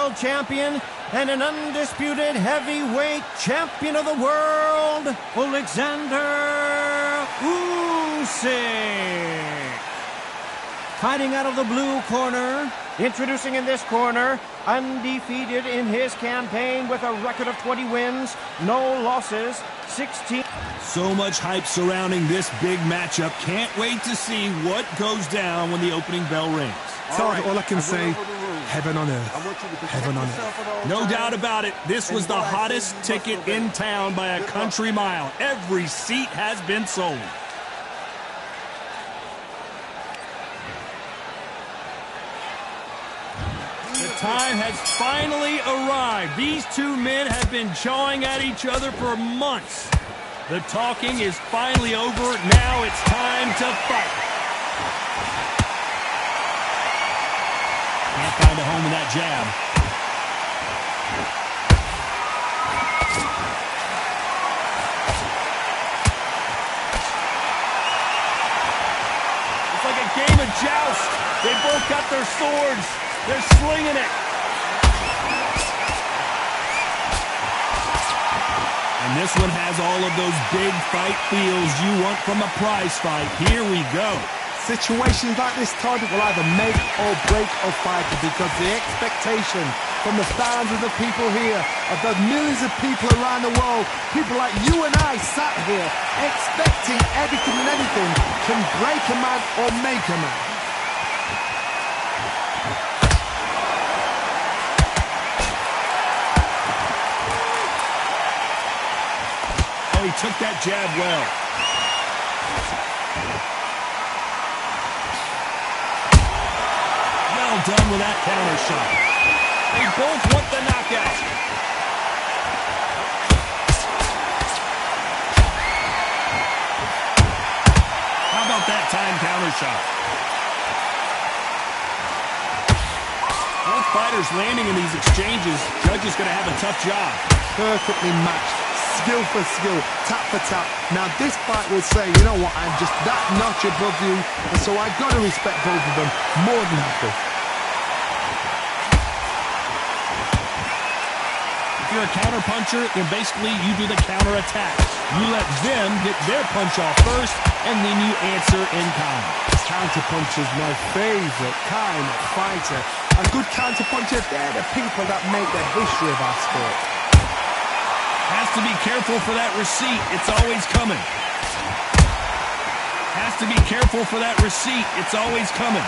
world champion and an undisputed heavyweight champion of the world, Alexander Usyk. Fighting out of the blue corner, introducing in this corner, undefeated in his campaign with a record of 20 wins, no losses, 16. So much hype surrounding this big matchup. Can't wait to see what goes down when the opening bell rings. All I can say, heaven on earth. Heaven on earth. No doubt about it, this was the hottest ticket in town by a country mile. Every seat has been sold. The time has finally arrived. These two men have been jawing at each other for months. The talking is finally over. Now it's time to fight. Can't find a home with that jab. It's like a game of joust. They both got their swords. They're slinging it. And this one has all of those big fight feels you want from a prize fight. Here we go. Situations like this, Todd, will either make or break a fighter, because the expectation from the thousands of people here, of the millions of people around the world, people like you and I sat here expecting everything and anything can break a man or make a man. Oh, he took that jab well. Well done with that counter shot. They both want the knockout. How about that time counter shot? Both fighters landing in these exchanges. Judge is going to have a tough job. Perfectly matched. Skill for skill, tap for tap. Now this fight will say, you know what, I'm just that notch above you, and so I've got to respect both of them more than happy. If you're a counter puncher, then basically you do the counter attack. You let them get their punch off first, and then you answer in kind. Counter puncher is my favorite kind of fighter. A good counter puncher, they're the people that make the history of our sport. Has to be careful for that receipt. It's always coming. Has to be careful for that receipt. It's always coming.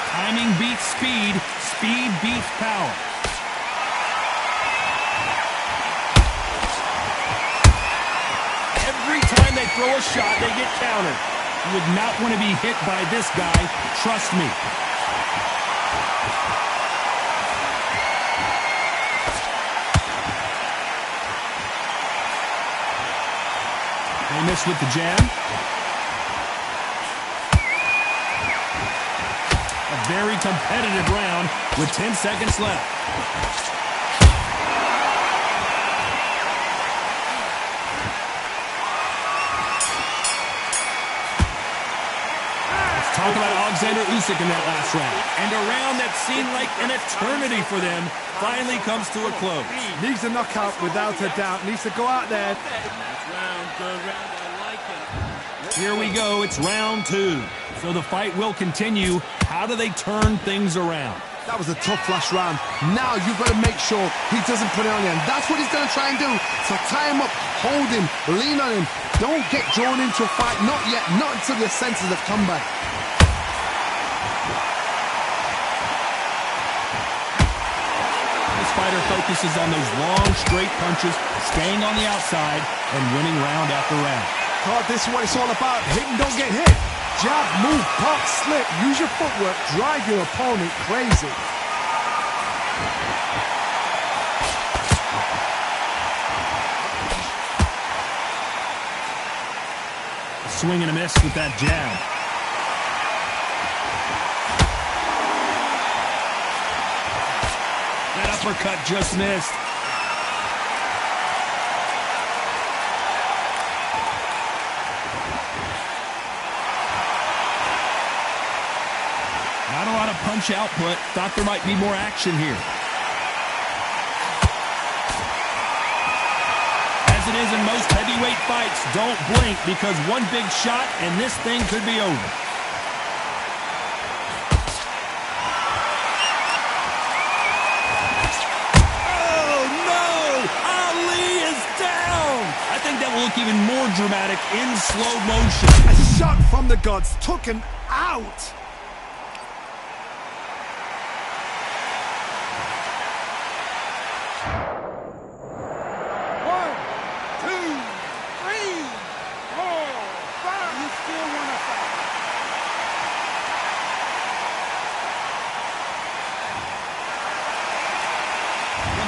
Timing beats speed. Speed beats power. Every time they throw a shot, they get countered. You would not want to be hit by this guy. Trust me. They missed with the jab. A very competitive round with 10 seconds left. Let's talk about Alexander Usyk in that last round. And a round that seemed like an eternity for them finally comes to a close. Needs a knockout without a doubt. Needs to go out there. Here we go, it's round two. So the fight will continue. How do they turn things around? That was a tough last round. Now you've got to make sure he doesn't put it on you. And that's what he's going to try and do. So tie him up, hold him, lean on him. Don't get drawn into a fight. Not yet. Not until your senses have come back. This fighter focuses on those long, straight punches, staying on the outside, and winning round after round. God, this is what it's all about. Hit and don't get hit. Jab, move, pop, slip. Use your footwork. Drive your opponent crazy. Swing and a miss with that jab. That uppercut just missed. punch output. Thought there might be more action here. As it is in most heavyweight fights, don't blink because one big shot and this thing could be over. Oh, no! Ali is down! I think that will look even more dramatic in slow motion. A shot from the gods took him out.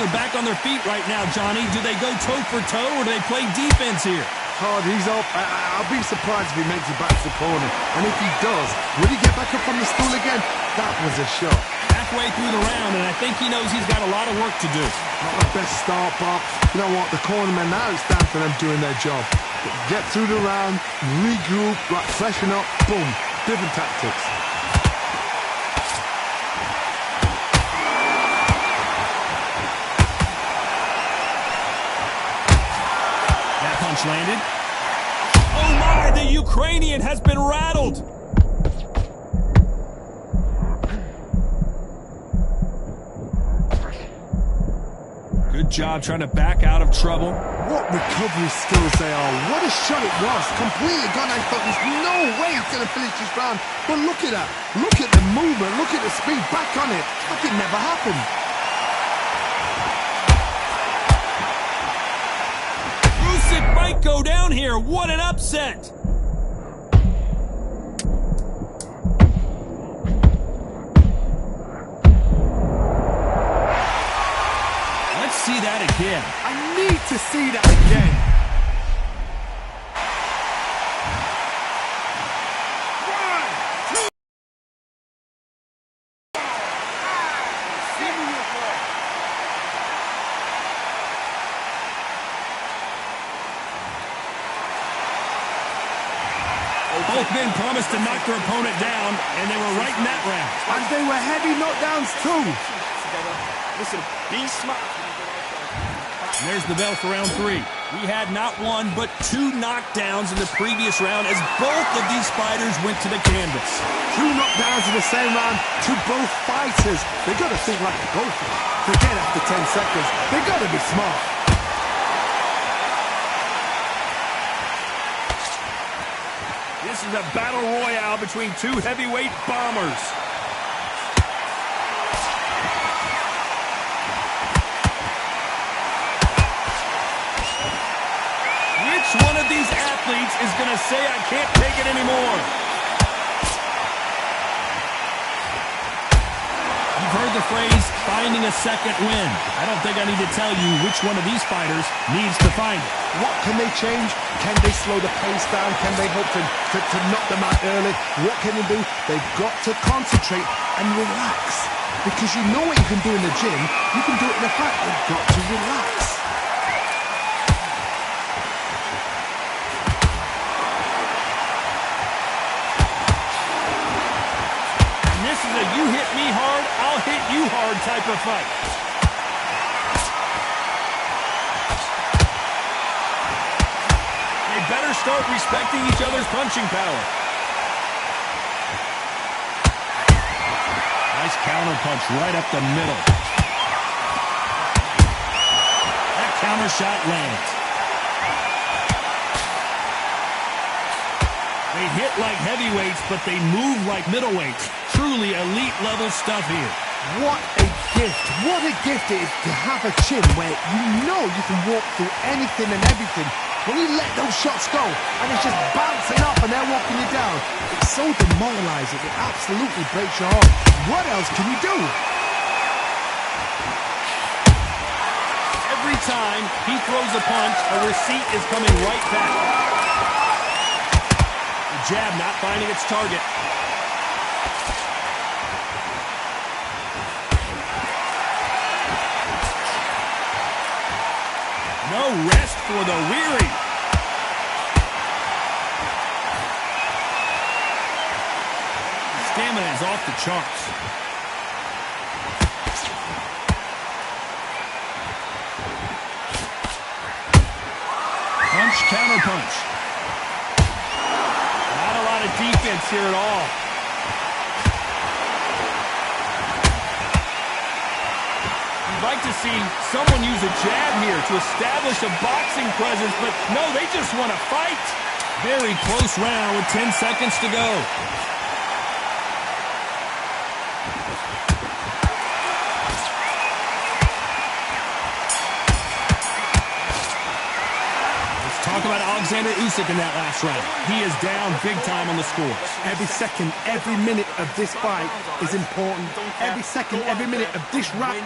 They're back on their feet right now, Johnny. Do they go toe-for-toe or do they play defense here? Hard, he's up. I'll be surprised if he makes it back to the corner. And if he does, will he get back up from the stool again? That was a shot. Halfway through the round, and I think he knows he's got a lot of work to do. Not the best start, Bob. You know what? The cornermen now, it's down to them doing their job. Get through the round, regroup, like freshen up, boom. Different tactics. Landed. Oh my, the Ukrainian has been rattled. Good job trying to back out of trouble. What recovery skills they are. What a shot it was. Completely gone. I thought there's no way he's going to finish this round. But look at that. Look at the movement. Look at the speed. Back on it. Like it never happened. Usyk might go down here. What an upset. Let's see that again. I need to see that again. Both men promised to knock their opponent down, and they were right in that round. And they were heavy knockdowns too. Listen, be smart. And there's the bell for round 3. We had not one, but 2 knockdowns in the previous round as both of these fighters went to the canvas. 2 knockdowns in the same round to both fighters. They got to think like a golfer. Forget after 10 seconds. They got to be smart. This is a battle royale between 2 heavyweight bombers. Which one of these athletes is going to say, I can't take it anymore? You've heard the phrase, finding a second win. I don't think I need to tell you which one of these fighters needs to find it. What can they change? Can they slow the pace down? Can they hope to knock them out early? What can they do? They've got to concentrate and relax. Because you know what you can do in the gym, you can do it in a fight. They've got to relax. And this is a you hit me hard, I'll hit you hard type of fight. Better start respecting each other's punching power. Nice counter punch right up the middle. That counter shot lands. They hit like heavyweights, but they move like middleweights. Truly elite level stuff here. What a gift. What a gift it is to have a chin where you know you can walk through anything and everything. When you let those shots go, and it's just bouncing up and they're walking you down, it's so demoralizing. It absolutely breaks your heart. What else can you do? Every time he throws a punch, a receipt is coming right back. The jab not finding its target. No rest for the weary. Stamina is off the charts. counterpunch. Not a lot of defense here at all. You'd like to see someone use a jab here to establish a boxing presence, but no, they just want to fight. Very close round with 10 seconds to go. Talk about Alexander Usyk in that last round. He is down big time on the score. Every second, every minute of this fight is important. Every second, every minute of this round.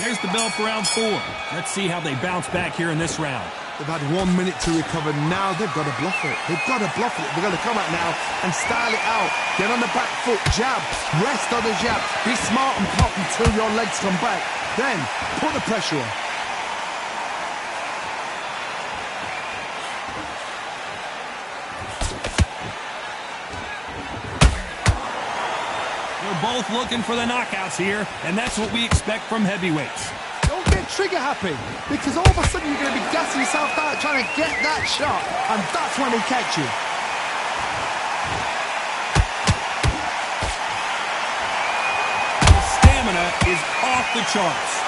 There's the bell for round 4. Let's see how they bounce back here in this round. They've had 1 minute to recover. Now they've got to bluff it. They've got to bluff it. They've got to come out now and style it out. Get on the back foot, jab, rest on the jab. Be smart and pop until your legs come back. Then put the pressure on. They're both looking for the knockouts here, and that's what we expect from heavyweights. Don't get trigger happy, because all of a sudden you're going to be gassing yourself out trying to get that shot, and that's when they catch you. The stamina is off the charts.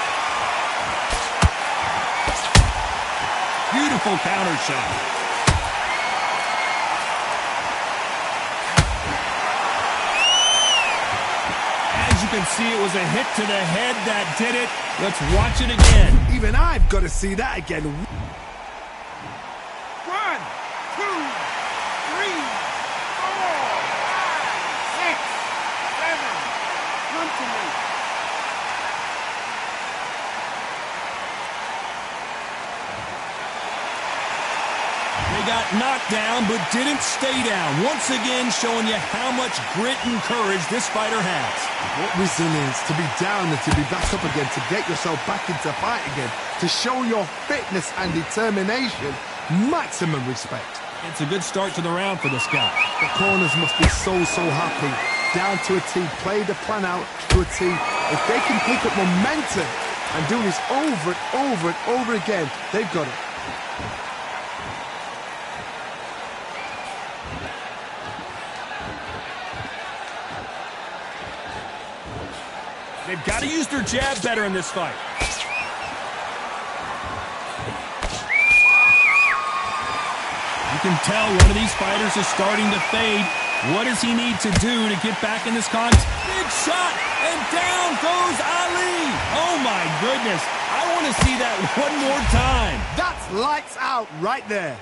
Beautiful counter shot. You can see it was a hit to the head that did it. Let's watch it again. Even I've got to see that again. 1, 2, 3, 4, 5, 6, 7. Come to me. They got knocked down, but didn't stay down. Once again, showing you how much grit and courage this fighter has. What resilience to be down and to be back up again, to get yourself back into fight again, to show your fitness and determination. Maximum respect. It's a good start to the round for this guy. The corners must be so happy. Down to a T, play the plan out to a T. If they can pick up momentum and do this over and over and over again, they've got it. They've got to use their jab better in this fight. You can tell one of these fighters is starting to fade. What does he need to do to get back in this contest? Big shot, and down goes Ali. Oh, my goodness. I want to see that one more time. That's lights out right there.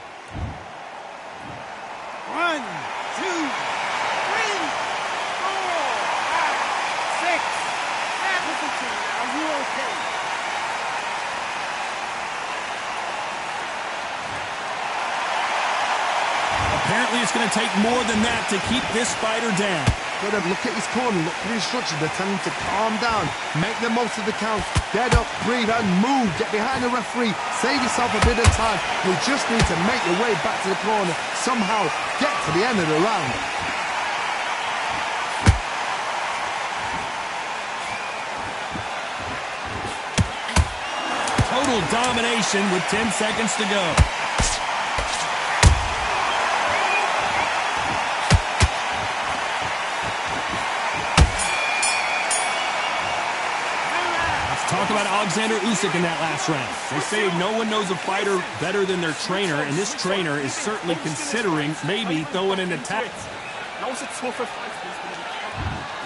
1, 2, 3, 4, 5, 6. Are you okay? Apparently it's going to take more than that to keep this fighter down. Look at his corner, look for the instructions. They're telling him to calm down, make the most of the count, get up, breathe and move, get behind the referee, save yourself a bit of time. You just need to make your way back to the corner, somehow get to the end of the round. Total domination with 10 seconds to go. Talk about Alexander Usyk in that last round. They say no one knows a fighter better than their trainer, and this trainer is certainly considering maybe throwing an attack.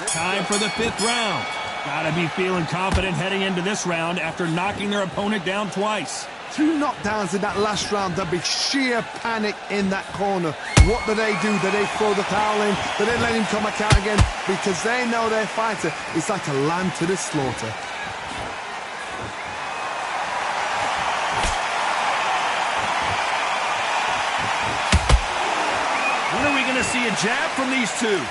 Time for the 5th round. Gotta be feeling confident heading into this round after knocking their opponent down twice. 2 knockdowns in that last round. There'll be sheer panic in that corner. What do? Do they throw the towel in? Do they let him come back out again? Because they know their fighter is like a lamb to the slaughter. When are we going to see a jab from these two?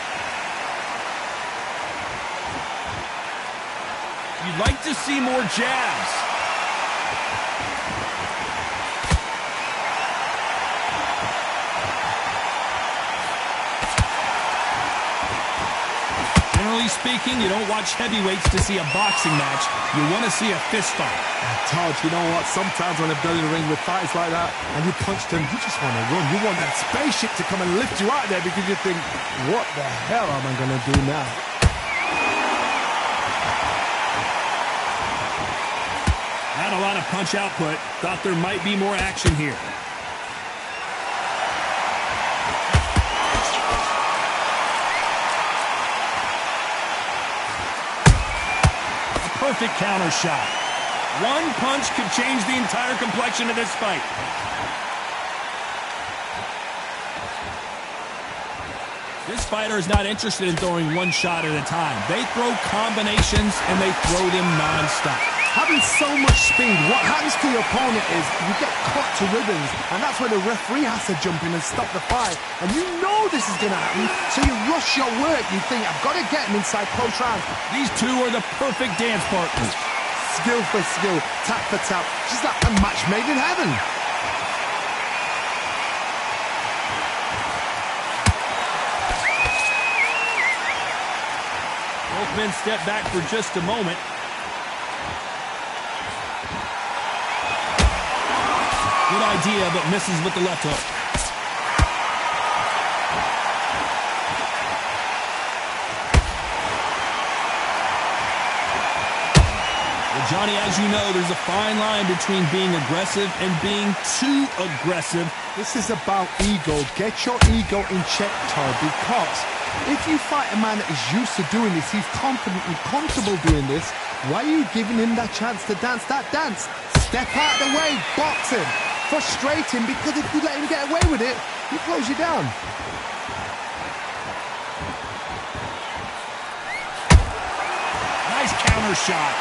You'd like to see more jabs. Generally Generally speaking, you don't watch heavyweights to see a boxing match. You want to see a fist fight. Todd, you know what? Sometimes when I've done in the ring with fights like that, and you punch them, you just want to run. You want that spaceship to come and lift you out there because you think, what the hell am I going to do now? Not a lot of punch output. Thought there might be more action here. Perfect counter shot. One punch could change the entire complexion of this fight. This fighter is not interested in throwing one shot at a time. They throw combinations and they throw them non-stop. Having so much speed, what happens to your opponent is you get cut to ribbons, and that's where the referee has to jump in and stop the fight. And you know this is going to happen, so you rush your work. You think, I've got to get him inside close round. These two are the perfect dance partners. Skill for skill, tap for tap, just like a match made in heaven. Both men step back for just a moment. Good idea, but misses with the left hook. Well, Johnny, as you know, there's a fine line between being aggressive and being too aggressive. This is about ego. Get your ego in check, Todd, because if you fight a man that is used to doing this, he's confident and comfortable doing this, why are you giving him that chance to dance that dance? Step out of the way, box him. Frustrate him, because if you let him get away with it, he throws you down. Nice counter shot.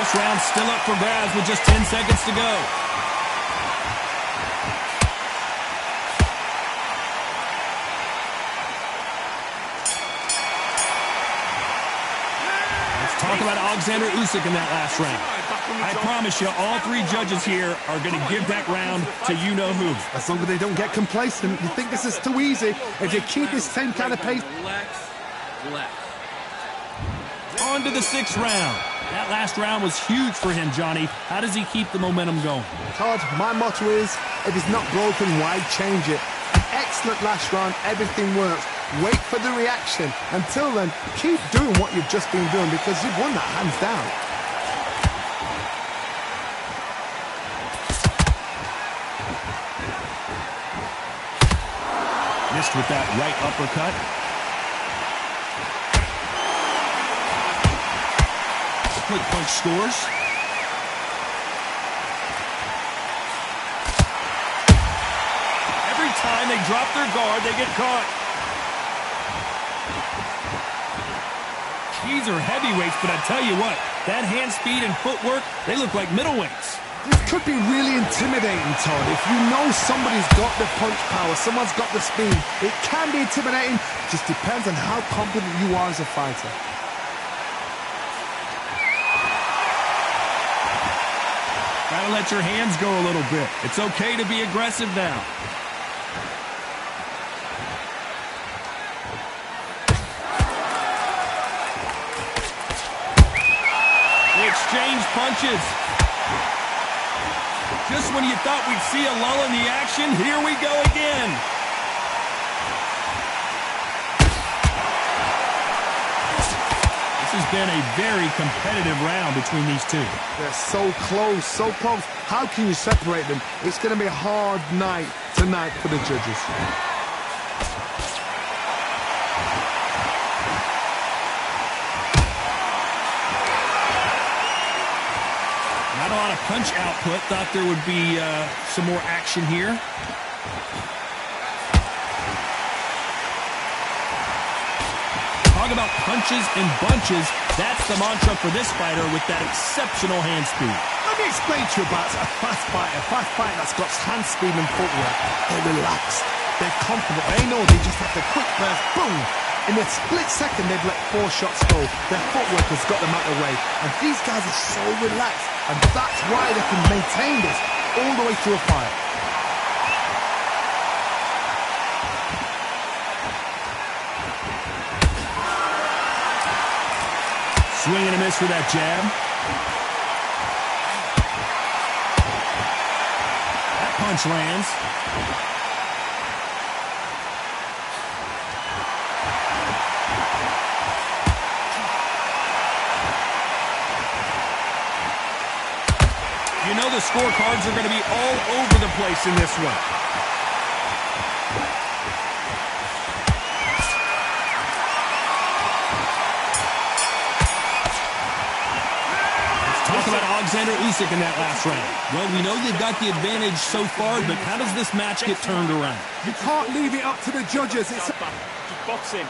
This round's still up for grabs with just 10 seconds to go. Let's talk about Alexander Usyk in that last round. I promise you, all three judges here are going to give that round to you-know-who. As long as they don't get complacent, you think this is too easy. If you keep this same kind of pace... On to the sixth round. That last round was huge for him, Johnny. How does he keep the momentum going? Todd, my motto is, if it's not broken, why change it? An excellent last round, everything works. Wait for the reaction. Until then, keep doing what you've just been doing, because you've won that hands down. Missed with that right uppercut. Quick punch scores. Every time they drop their guard, they get caught. These are heavyweights, but I tell you what, that hand speed and footwork, they look like middleweights. This could be really intimidating, Todd. If you know somebody's got the punch power, someone's got the speed, it can be intimidating. It just depends on how confident you are as a fighter. Gotta let your hands go a little bit. It's okay to be aggressive now. They exchange punches. Just when you thought we'd see a lull in the action, here we go again. This has been a very competitive round between these two. They're so close, so close. How can you separate them? It's going to be a hard night tonight for the judges. Not a lot of punch output. Thought there would be some more action here. Talk about punches and bunches. That's the mantra for this fighter with that exceptional hand speed. Let me explain to you about a fast fighter that's got hand speed and footwork. They're relaxed. They're confident. They know they just have the quick burst. Boom! In a split second, they've let 4 shots go. Their footwork has got them out of the way. And these guys are so relaxed. And that's why they can maintain this all the way through a fight. Swing and a miss for that jab. That punch lands. You know the scorecards are going to be all over the place in this one. Let's talk about Alexander Usyk in that last round. Well, we know they've got the advantage so far, but how does this match get turned around? You can't leave it up to the judges. It's Boxing.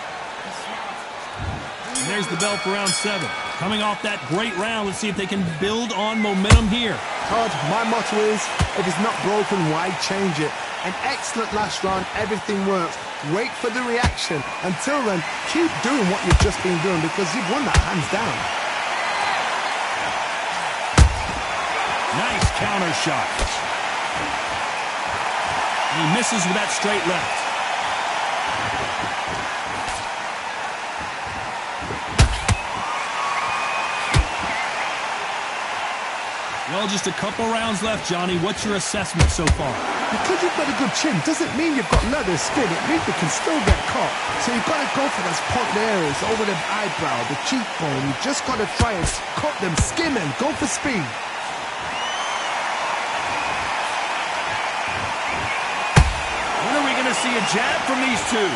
And there's the bell for round 7. Coming off that great round, let's see if they can build on momentum here. Todd, my motto is, if it's not broken, why change it? An excellent last round, everything works. Wait for the reaction. Until then, keep doing what you've just been doing because you've won that hands down. Nice counter shot. And he misses with that straight left. Well, just a couple rounds left, Johnny. What's your assessment so far? Because you've got a good chin doesn't mean you've got leather skin. It means you can still get caught. So you've got to go for those point areas over the eyebrow, the cheekbone. You've just got to try and cut them, skim them, go for speed. When are we going to see a jab from these two?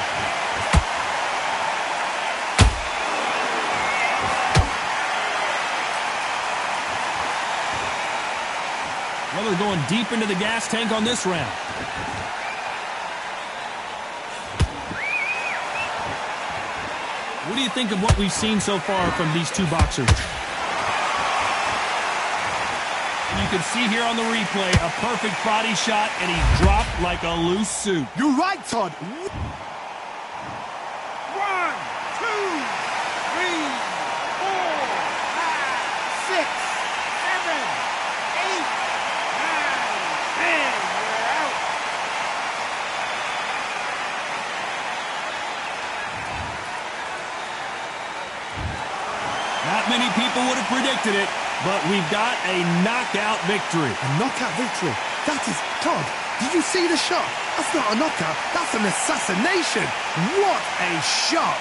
Well, they're going deep into the gas tank on this round. What do you think of what we've seen so far from these two boxers? You can see here on the replay a perfect body shot, and he dropped like a loose suit. You're right, Todd. 1, 2, 3, 4, 5, 6, 7, 8, 9, 10. You're out. Not many people would have predicted it, but we've got a knockout victory. A knockout victory. That is, Todd, did you see the shot? That's not a knockout. That's an assassination. What a shot.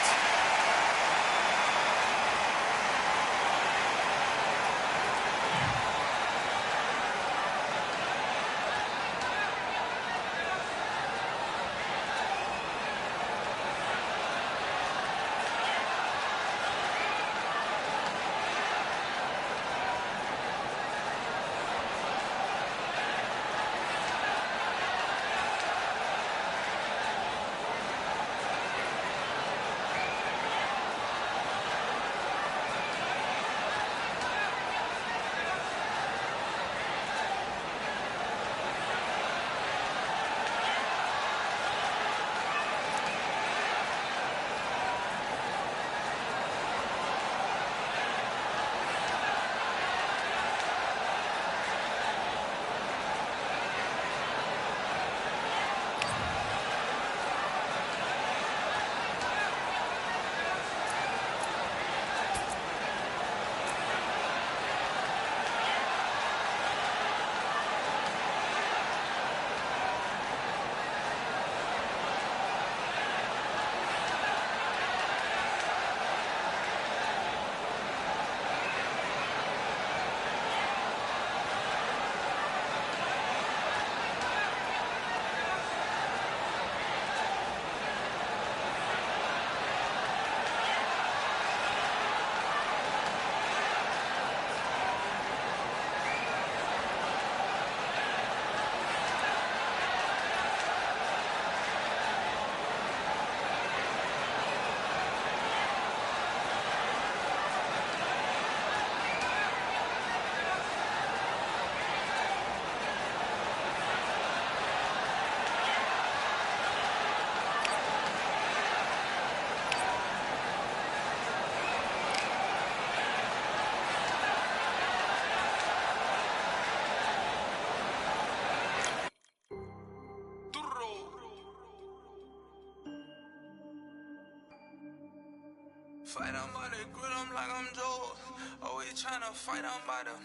Fight, I'm about to grill them like I'm Joe. Always tryna fight, I'm about to.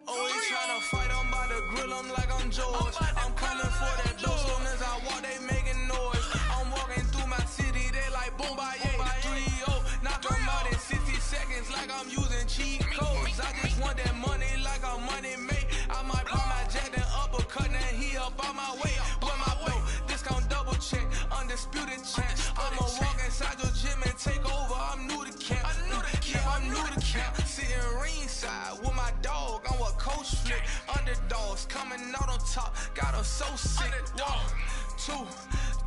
Always tryna fight, I'm about to grill them like I'm George. I'm coming for that dough, soon as I walk, they making noise. I'm walking through my city, they like boom, by 3-0. Knock them out in 60 seconds like I'm using cheat codes. I just want that money like I'm money made. I might buy my jet and uppercut, and he up on my way. With my blow, discount double check, undisputed champ. I'ma walk inside your gym and take over. I'm new to camp. Yeah, I'm new to camp. Sitting ringside with my dog on what coach flick. Underdogs coming out on top, got them so sick. 1, 2,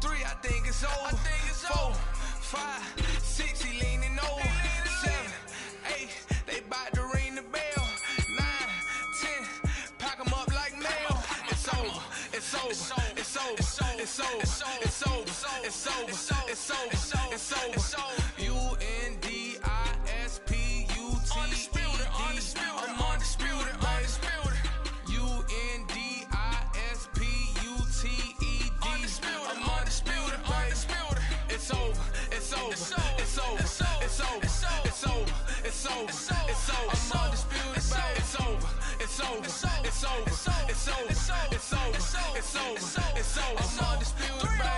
3, I think it's over. 4, 5, 6, he leaning over. 7, 8, they bout to ring the bell. 9, 10, pack them up like mail. It's over, it's over, it's over, it's over, it's over, it's over, it's over, it's over. UNDISPUTED. I'm undisputed, undisputed. UNDISPUTED. I'm undisputed, undisputed. It's over, it's over, it's over, it's over, it's over, it's over, it's over. I'm undisputed, baby. It's over, it's over, it's over, it's over, it's over, it's over, it's over. I'm undisputed, baby.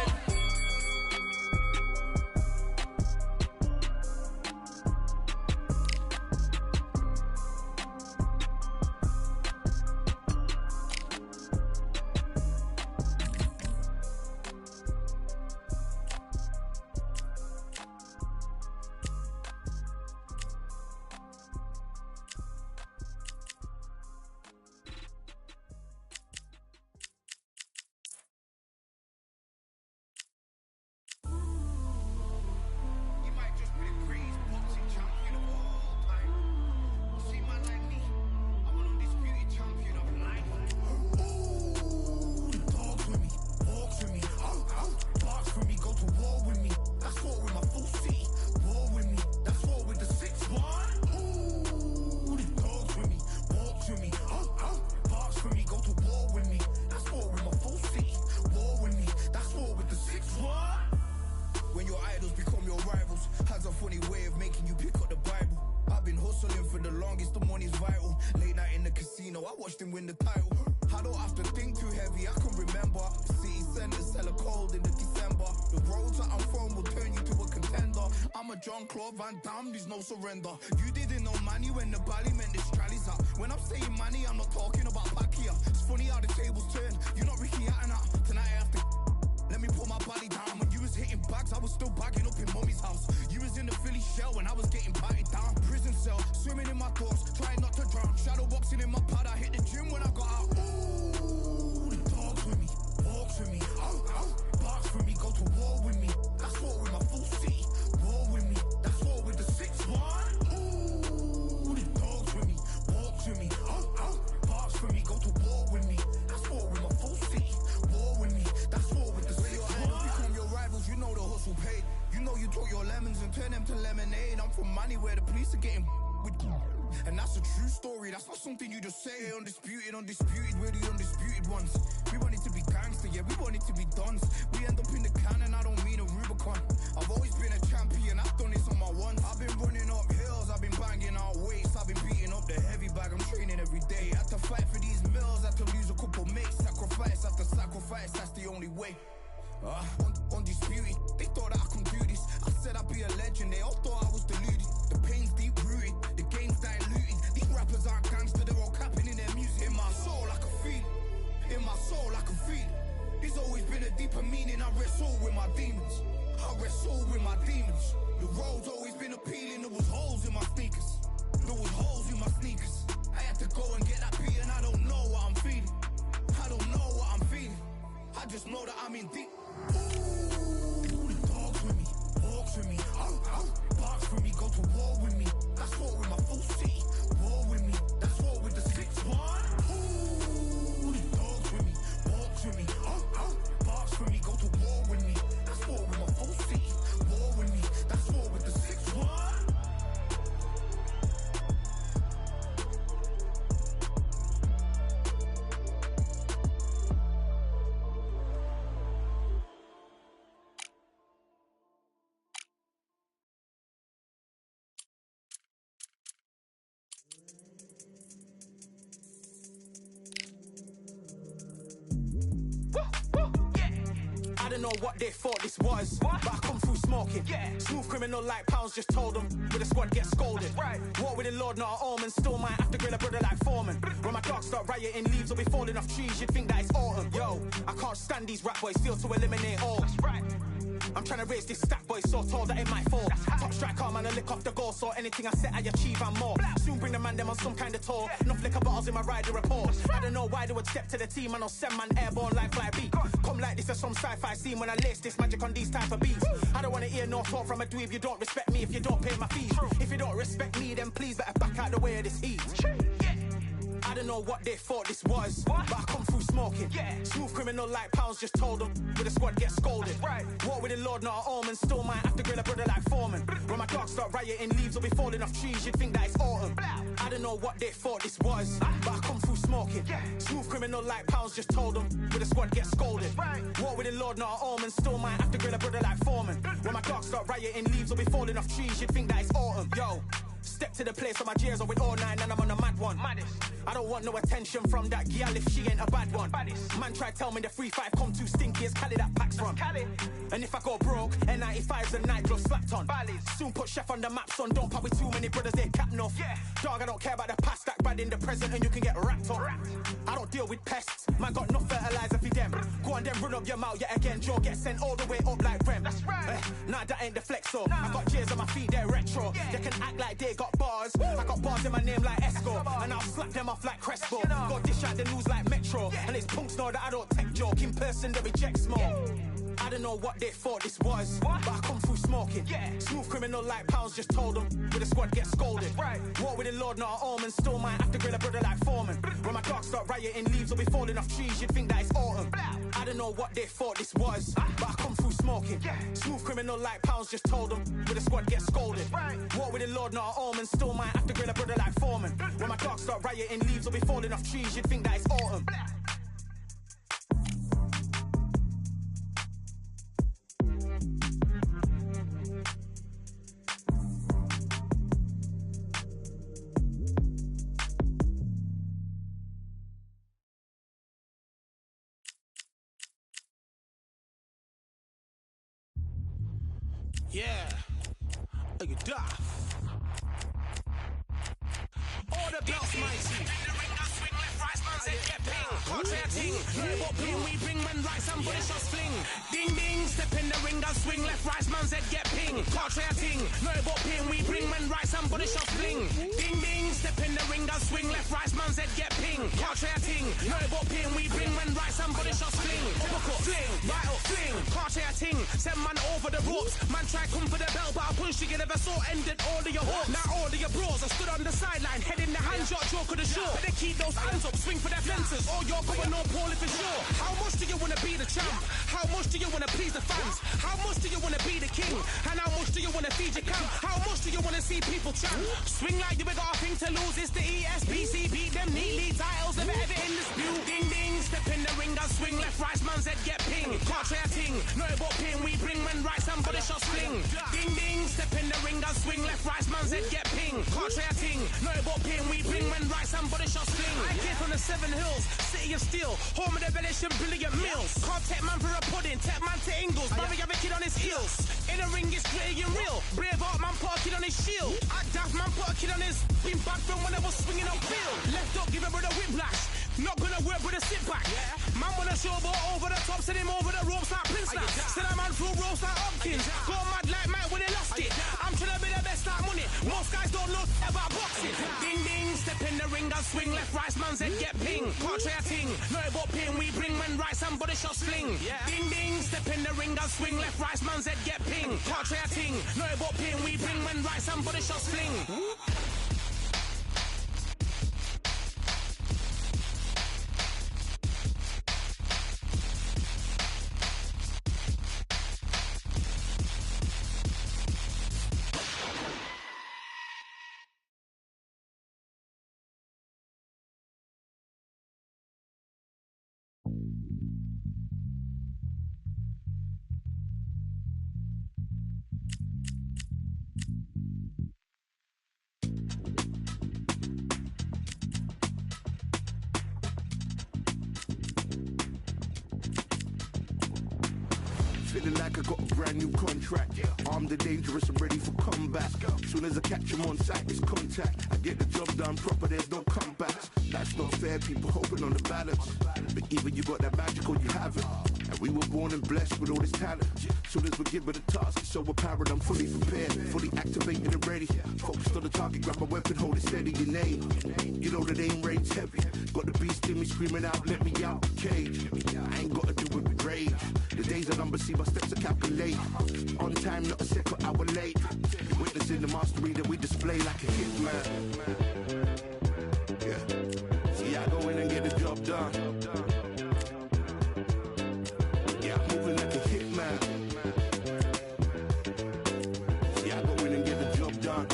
I watched him win the title. I don't have to think too heavy, I can remember. City centers hella cold in the December. The roads that I'm from will turn you to a contender. I'm a Jean-Claude Van Damme, there's no surrender. You didn't know money when the bally meant this trallies up. When I'm saying money, I'm not talking about Pacquiao. It's funny how the tables turn. You're not Ricky Hatton out. Tonight I have to let me put my body down. When you was hitting bags, I was still bagging up in mommy's house. You was in the Philly shell when I was getting batted down. Prison cell, swimming in my thoughts, trying not to drown. Shadow boxing in my pad, I hit the gym when I got out. Ooh, the dogs with me, walks with me, barks with me, go to war with me. That's war with my full city, war with me. That's war with the 6-1. Ooh, the dogs with me, walks with me, barks with me, go to war with me. That's war with my full city, war with me. That's war with the 6-1. Become your rivals, you know the hustle paid. You know you took your lemons and turn them to lemonade. I'm from money where the police are getting with. And that's a true story, that's not something you just say. Undisputed, undisputed, we're the undisputed ones. We want it to be gangster, yeah, we want it to be dons. We end up in the can and I don't mean a Rubicon. I've always been a champion, I've done this on my ones. I've been running up hills, I've been banging out weights. I've been beating up the heavy bag, I'm training every day. Had to fight for these mills, had to lose a couple mates. Sacrifice after sacrifice, that's the only way. Undisputed, they thought that I could do this. I said I'd be a legend, they all thought I was deluded. The pain's deep rooted, the game's diluted. These rappers aren't gangster, they're all capping in their music. In my soul I can feel it, in my soul I can feel it. There's always been a deeper meaning, I wrestle with my demons. I wrestle with my demons. The road's always been appealing, there was holes in my sneakers. There was holes in my sneakers. I had to go and get that beat and I don't know what I'm feeling. I don't know what I'm feeling. I just know that I'm in deep. Ooh, the dogs with me, walks with me, barks with me, go to war with me. That's war with my full city, war with me. That's war with the 6-1. Ooh, the dogs with me, walks with me, barks with me, go to war with me. That's war with my full city, war with me. That's war with the 6-1. don't know what they thought this was, but I come through smoking. Smooth criminal like pounds, just told them. With the squad get scolded. War with the Lord, not an omen. Still might have to grill a brother like Foreman. When my dogs start rioting, leaves will be falling off trees. You'd think that it's autumn. Yo, I can't stand these rap boys, feel to eliminate all. I'm trying to raise this stack, boy, so tall that it might fall. Top striker, man, I lick off the goal, so anything I set, I achieve and more. Soon bring the man them on some kind of tour. Enough liquor bottles in my rider report. I don't know why they would step to the team, and I'll send man airborne like fly beat. Come like this as some sci-fi scene when I lace this magic on these type of beats. I don't want to hear no talk from a dweeb. You don't respect me if you don't pay my fees. If you don't respect me, then please better back out the way of this heat. I don't know what they thought this was, but I come through smoking. Smooth criminal like pounds, just told them. With the squad get scolded. War with the Lord, not an omen. Still might have to grill a brother like Foreman. When my dogs start rioting, leaves will be falling off trees. You'd think that it's autumn. I don't know what they thought this was, but I come through smoking. Smooth criminal like pounds, just told them. With the squad get scolded. War with the Lord, not an omen. Still might have to grill a brother like Foreman. When my dogs start rioting, leaves will be falling off trees. You'd think that it's autumn. Yo. Step to the place on my jeers are with all nine and I'm on a mad one. I don't want no attention from that gal if she ain't a bad one. Man try tell me the 3-5 come too stinky, it's Cali that packs from. And if I go broke, N95's and night gloves slapped on. Soon put Chef on the map, son, don't pop with too many brothers, they cap enough. Dog, I don't care about the past, that bad in the present and you can get wrapped up. I don't deal with pests, man got no fertilizer for them. Go on then run up your mouth yet again, Joe get sent all the way up like Rem. Nah, that ain't the flex, so I got jeers on my feet, they're retro. They can act like they got bars, I got bars in my name like Esco, and I'll slap them off like Crespo. Go dish out the news like Metro, and it's punks know that I don't take joke. In person they reject smoke. I don't know what they thought this was, but I come through smoking. Smooth criminal like pounds, just told them. With the squad get scolded. War with the Lord, not an omen. Still might have to grill a brother like Foreman. When my dogs start rioting, leaves will be falling off trees. You'd think that it's autumn. I don't know what they thought this was, but I come through smoking. Smooth criminal like pounds, just told them. With the squad get scolded. War with the Lord, not an omen. Still might have to grill a brother like Foreman. When my dogs start rioting, leaves will be falling off trees. You'd think that it's autumn. Yeah, look at that. All the belts, mighty. Swing left, right, man's head get ping. Contrary ting, what ping we bring when right, somebody shots fling. Ding ding, step in the ring and swing left, right, man's head get ping. Contrary ting, what ping we bring when right, somebody shots fling. Ding ding, step in the ring and swing left, right, man's head get ping. Contrary ting, what ping we bring when right, somebody shots fling. Uppercut, fling, right up, fling. Contrary ting, send man over the ropes. Man try come for the belt, but I punch you never saw ended all of your hopes. Now all of your bros are stood on the sideline, head in the hand, shot joke of the show. Better keep those hands up, swing for their fences, or you're going on poorly for sure. How much do you wanna be the champ? How much do you wanna please the fans? How much do you wanna be the king? And how much do you wanna feed your camp? How much do you wanna see people champ? Swing like you got a thing to lose, it's the ESBC, beat them neatly, titles never ever in dispute. Ding ding, step in the ring and swing left, right, man's head get ping. Contrary ting, no about ping, we bring when right, somebody shots fling. Ding ding, step in the ring and swing left, right, man's head get ping. Contrary ting, no about ping, we bring when right, somebody shots fling. I came from the 7 Hills, city of steel, home of the Bellish and brilliant meals. Can't take man for a pudding, take man to Ingles, Barry have a kid on his heels. In the ring it's gritty and real, brave art man put a kid on his shield. At Daft man put a kid on his, been back from when I was swinging up field. Left up, give a brother whiplash, not gonna work with a sit back. Man wanna show ball over the top, send him over the ropes like Prince Snap. Send a man through ropes like Hopkins, go mad like Mike when he lost it. I'm trying to be the best like money, most guys don't know about boxing. Ding ding, step in the ring and swing left, right, man's head get ping. Contrary ting, no about ping, we bring when right, somebody shots fling. Ding ding, step in the ring and swing left, right, man's head get ping. Contrary ting, no about ping, we bring when right, somebody shots fling. Feeling like I got a brand new contract. Armed and dangerous and ready for combat. Soon as I catch him on sight, it's contact. I get the job done proper, there's no comebacks. That's not fair, people hoping on the balance. But either you got that magic or you haven't. And we were born and blessed with all this talent. Soon as we're given the task, it's so apparent I'm fully prepared, fully activated and ready. Focused on the target, grab my weapon, hold it steady, your name. You know that aim range heavy. Got the beast in me screaming out, let me out the cage. I ain't gotta do it with rage. The days are numbered, see my steps are calculate. On time, not a second hour late. You're witnessing the mastery that we display like a hitman. Yeah. See, I go in and get the job done. Yeah, I'm moving like a hitman. See, I go in and get the job done.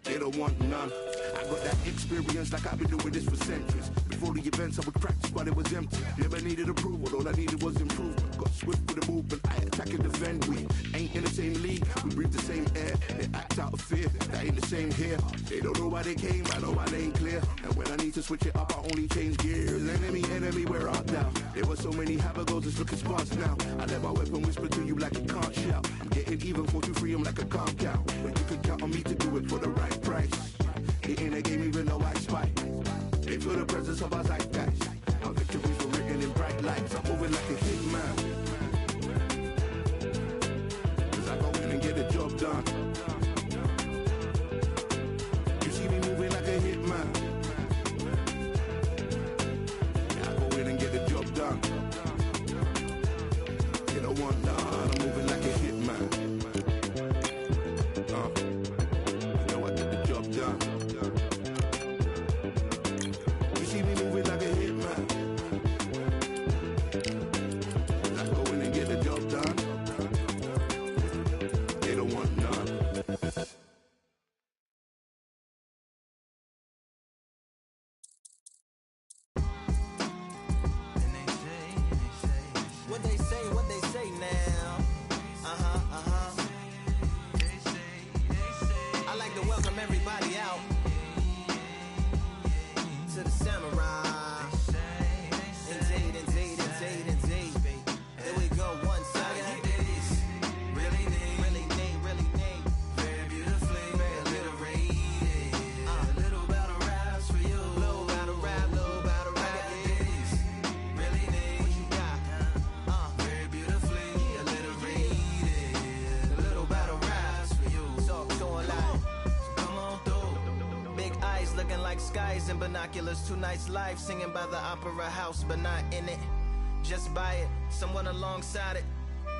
They don't want none. I got that experience like I've been doing this for centuries. Before the events I would practice while it was empty. Never needed approval, all I needed was improvement. Got swift with the movement, I attack and defend. We ain't in the same league, we breathe the same air. They act out of fear, that ain't the same here. They don't know why they came, I know why they ain't clear. And when I need to switch it up, I only change gears. Enemy, where art thou? There were so many habagos, it's looking sparse now. I let my weapon whisper to you like a can't shout. I'm getting even, 4-2-3, I'm like a calm cow. But you can count on me to do it for the right price. It ain't a game even though I spite. They feel the presence of our zeitgeist. Our victories were written in bright lights. I'm moving like a hitman. Cause I go in and get the job done. You see me moving like a hitman. Yeah, I go in and get the job done. You don't want none. I'm moving like a hitman. You know I get the job done. See me moving like a hitman. I go in and get the job done. They don't want none. What they say now. I like to welcome everybody out to the Samurai. Indeed. Here we go, one side. Really need. Very beautifully, very alliterated. A little battle raps for you. Little battle rap. Really need. What you got? Very beautifully alliterated. A little battle raps for you. So alive. Come on through. Big eyes looking like skies and binoculars. 2 nights live singing by the opera house, but not in it. Just by it, someone alongside it.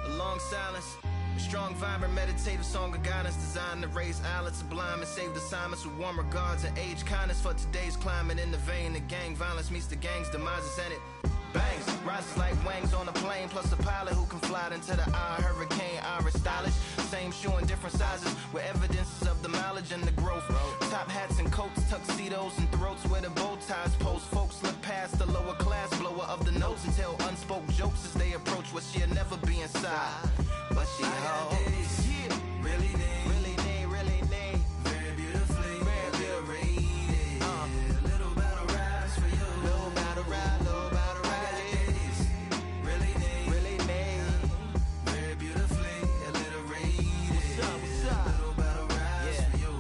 A long silence. A strong, vibrant, meditative song of guidance designed to raise eyelids sublime and save assignments with warm regards and age kindness for today's climate. In the vein, the gang violence meets the gang's demises, and it bangs, rises like wings on a plane, plus a pilot who can fly into the eye. Hurricane, Irish stylish, same shoe in different sizes, with evidences of the mileage and the growth. Top hats and coats, tuxedos and throats where the bow ties post. Folks look past the lower class blower of the notes and tell unspoke jokes as they approach what she'll never be inside. But she holds. Really need. Very beautifully, very rated. Little battle raps for you. Little battle rap. Really need. Very beautifully alliterated. What's up? Little battle raps for you.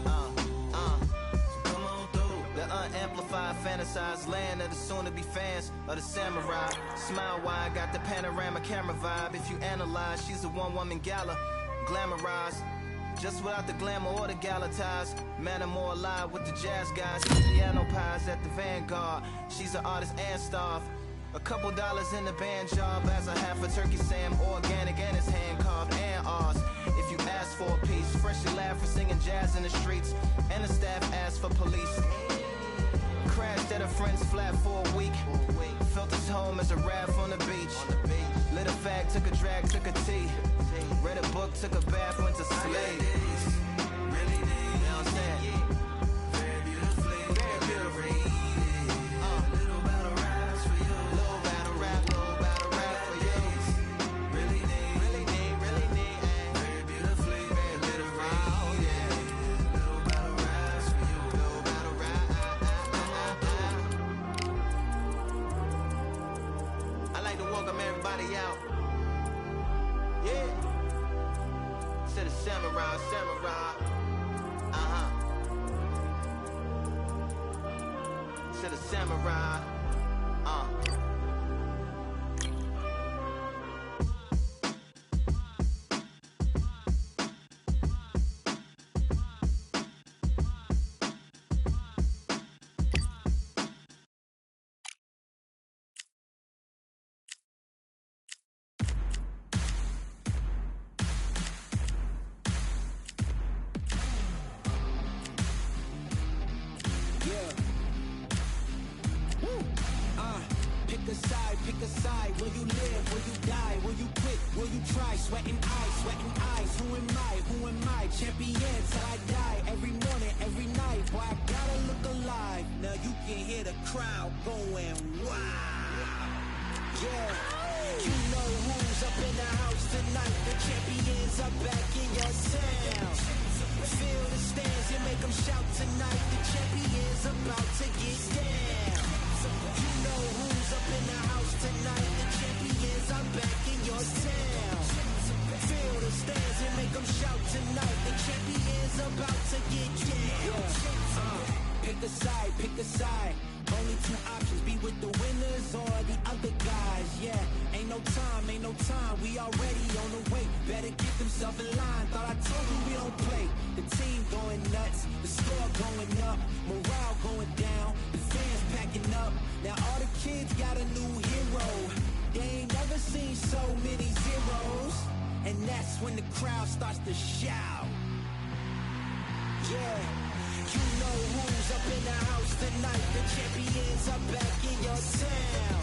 So come on through. The unamplified, fantasized land of the soon-to-be fans of the samurai. Smile wide, got the panorama camera vibe. If you analyze, she's a one-woman gala, glamorized. Just without the glamour or the gala ties. Man, I'm more alive with the jazz guys. Piano pies at the Vanguard. She's an artist and staff. A couple dollars in the band job as a half a turkey Sam, organic and it's hand carved and ours. If you ask for a piece, freshly laughed for singing jazz in the streets, and the staff asked for police. Crashed at a friend's flat for a week. Felt his home as a raft on the beach. Lit a fag, took a drag, took a tea. Read a book, took a bath, went to sleep. Really need. You know what I'm saying? Very beautifully, very rated. Little battle raps for you. Little battle rap for you. Really need. Very beautifully, very alliterated. Little battle raps for you. Little battle rap. I like to welcome everybody out Yeah. Said a samurai, samurai. Said a samurai. Pick a side, will you live, will you die, will you quit, will you try, sweating eyes, who am I, champion till I die, every morning, every night, boy I gotta look alive, now you can hear the crowd going wow, yeah, you know who's up in the house tonight, the champions are back in your town, feel the stands and make them shout tonight, the champions about to get down. You know who's up in the house tonight. The champions are back in your town. Feel the stands and make them shout tonight. The champions about to get down. Pick a side. Only two options, be with the winners or the other guys. Yeah, ain't no time. We already on the way. Better get themselves in line. Thought I told you we don't play. The team going nuts, the score going up, morale going down, the fans packing up. Now all the kids got a new hero. They ain't never seen so many zeros. And that's when the crowd starts to shout. Yeah, you know who's up in the house tonight. The champions are back in your town.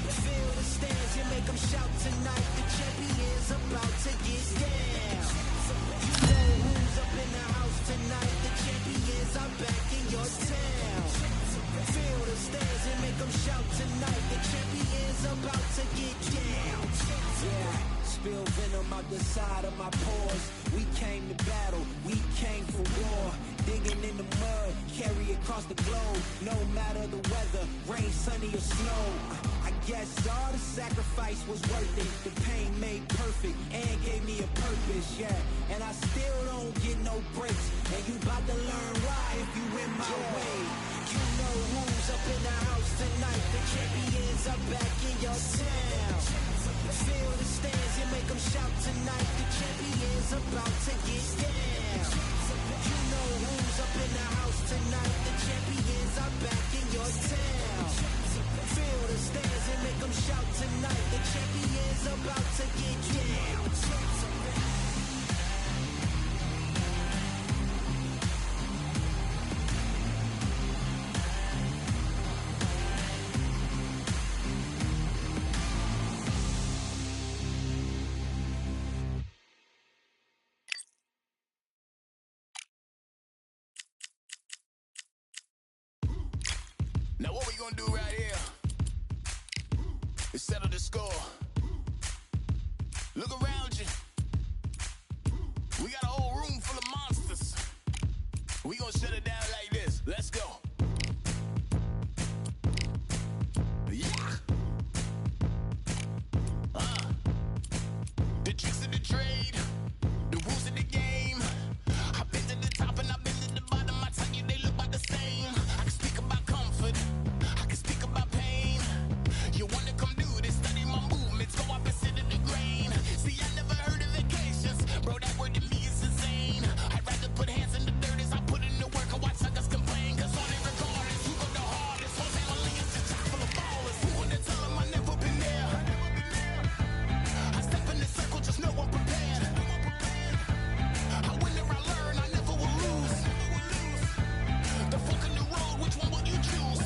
Feel the stands and make them shout tonight. The champions about to get down. You know who's up in the house tonight. The champions are back in your town. Feel the stands and make them shout tonight. The champions about to get down. Yeah, spill venom out the side of my pores. We came to battle, we came for war. Digging in the mud, carry across the globe. No matter the weather, rain, sunny or snow. I guess all the sacrifice was worth it. The pain made perfect and gave me a purpose, yeah. And I still don't get no breaks. And you bout to learn why if you in my way. You know who's up in the house tonight. The champions are back in your town. Feel the stands and make them shout tonight. The champions about to get down. You know who's up in the house tonight. The champions are back in your town. Feel the stands and make them shout tonight. The champions about to get down. Now what we gonna do right here is settle the score. Look around you. We got a whole room full of monsters. We gonna shut it down like this. Let's go. Yeah. The tricks of the trade, the rules of the game. I've been to the top and I've been to the bottom. I tell you they look about the same. I can speak about comfort, I can speak about pain. You wanna come do this, study my movements, go up and sit in the grain. See, I never heard of vacations, bro, that word to me is insane. I'd rather put hands in the dirt as I put in the work or watch suckers complain. Cause on it regardless, who go the hardest? Whole family is the top full of ballers. Who wanna tell them I never been there? I step in the circle, just know I'm prepared. I win or I learn, I never will lose. The fork in the road, which one will you choose?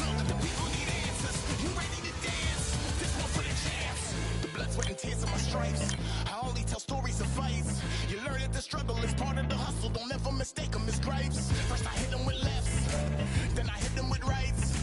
Look, the people need answers. You ready to dance? This one for the chance. The blood, sweat, and tears of my stripes. I only tell stories of fights. You learn that the struggle is part of the hustle. Don't ever mistake them as gripes. First I hit them with lefts, then I hit them with rights.